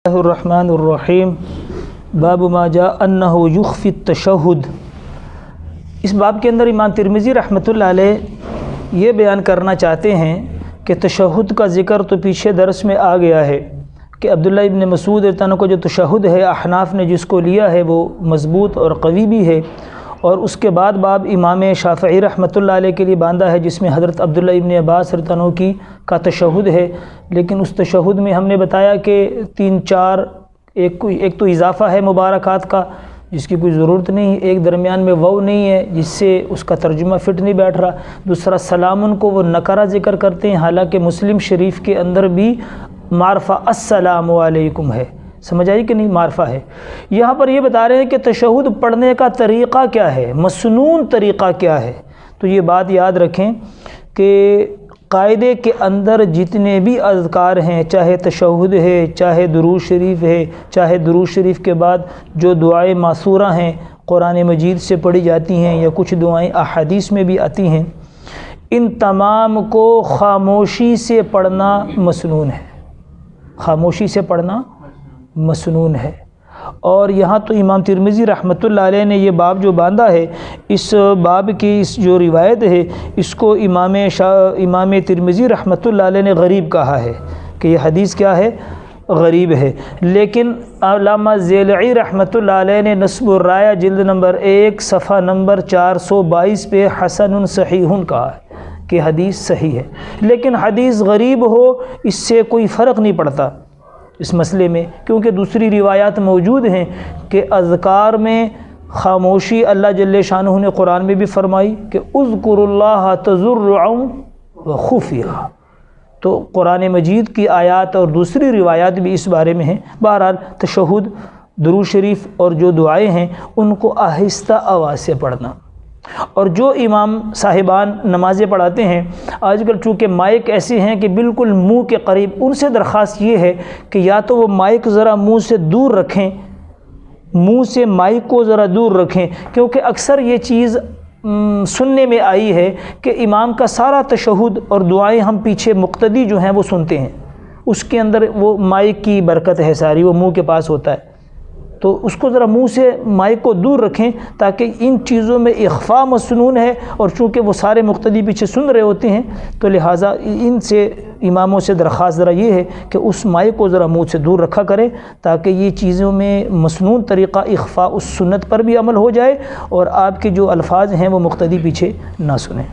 الرحمن الرحیم باب ما جاء انہ یخفی التشہد۔ اس باب کے اندر امام ترمذی رحمۃ اللہ علیہ یہ بیان کرنا چاہتے ہیں کہ تشہد کا ذکر تو پیچھے درس میں آ گیا ہے کہ عبداللہ ابن مسعود رضی اللہ عنہ کو جو تشہد ہے احناف نے جس کو لیا ہے وہ مضبوط اور قوی بھی ہے، اور اس کے بعد باب امام شافعی رحمۃ اللہ علیہ کے لیے باندھا ہے جس میں حضرت عبداللہ ابن عباس رضی اللہ عنہ کا تشہد ہے۔ لیکن اس تشہد میں ہم نے بتایا کہ 3-4 ایک تو اضافہ ہے مبارکات کا جس کی کوئی ضرورت نہیں، ایک درمیان میں واو نہیں ہے جس سے اس کا ترجمہ فٹ نہیں بیٹھ رہا، دوسرا سلام کو وہ نکرہ ذکر کرتے ہیں حالانکہ مسلم شریف کے اندر بھی معرفہ السلام علیکم ہے۔ سمجھ آئی کہ نہیں؟ معرفہ ہے۔ یہاں پر یہ بتا رہے ہیں کہ تشہد پڑھنے کا طریقہ کیا ہے، مسنون طریقہ کیا ہے۔ تو یہ بات یاد رکھیں کہ قاعدے کے اندر جتنے بھی اذکار ہیں، چاہے تشہد ہے، چاہے درود شریف ہے، چاہے درود شریف کے بعد جو دعائیں ماثورہ ہیں قرآن مجید سے پڑھی جاتی ہیں یا کچھ دعائیں احادیث میں بھی آتی ہیں، ان تمام کو خاموشی سے پڑھنا مسنون ہے، خاموشی سے پڑھنا مسنون ہے۔ اور یہاں تو امام ترمذی رحمۃ اللہ علیہ نے یہ باب جو باندھا ہے، اس باب کی اس جو روایت ہے اس کو امام ترمذی رحمۃ اللہ علیہ نے غریب کہا ہے کہ یہ حدیث کیا ہے؟ غریب ہے۔ لیکن علامہ ذیلعی رحمۃ اللہ علیہ نے نصب الرایہ جلد نمبر 1 صفحہ نمبر 422 پہ حسن صحیح کہا ہے کہ حدیث صحیح ہے۔ لیکن حدیث غریب ہو اس سے کوئی فرق نہیں پڑتا اس مسئلے میں، کیونکہ دوسری روایات موجود ہیں کہ اذکار میں خاموشی اللہ جل شانہ نے قرآن میں بھی فرمائی کہ اذکروا اللہ تضرعا وخفیہ، تو قرآن مجید کی آیات اور دوسری روایات بھی اس بارے میں ہیں۔ بہرحال تشہد، درود شریف اور جو دعائیں ہیں ان کو آہستہ آواز سے پڑھنا۔ اور جو امام صاحبان نمازیں پڑھاتے ہیں آج کل چونکہ مائک ایسے ہیں کہ بالکل منہ کے قریب، ان سے درخواست یہ ہے کہ یا تو وہ مائک ذرا منہ سے دور رکھیں، منہ سے مائک کو ذرا دور رکھیں، کیونکہ اکثر یہ چیز سننے میں آئی ہے کہ امام کا سارا تشہد اور دعائیں ہم پیچھے مقتدی جو ہیں وہ سنتے ہیں، اس کے اندر وہ مائک کی برکت ہے ساری، وہ منہ کے پاس ہوتا ہے، تو اس کو ذرا منہ سے مائک کو دور رکھیں تاکہ ان چیزوں میں اخفاء مسنون ہے، اور چونکہ وہ سارے مقتدی پیچھے سن رہے ہوتے ہیں تو لہٰذا ان سے اماموں سے درخواست ذرا یہ ہے کہ اس مائک کو ذرا منہ سے دور رکھا کریں تاکہ یہ چیزوں میں مسنون طریقہ اخفاء اس سنت پر بھی عمل ہو جائے اور آپ کے جو الفاظ ہیں وہ مقتدی پیچھے نہ سنیں۔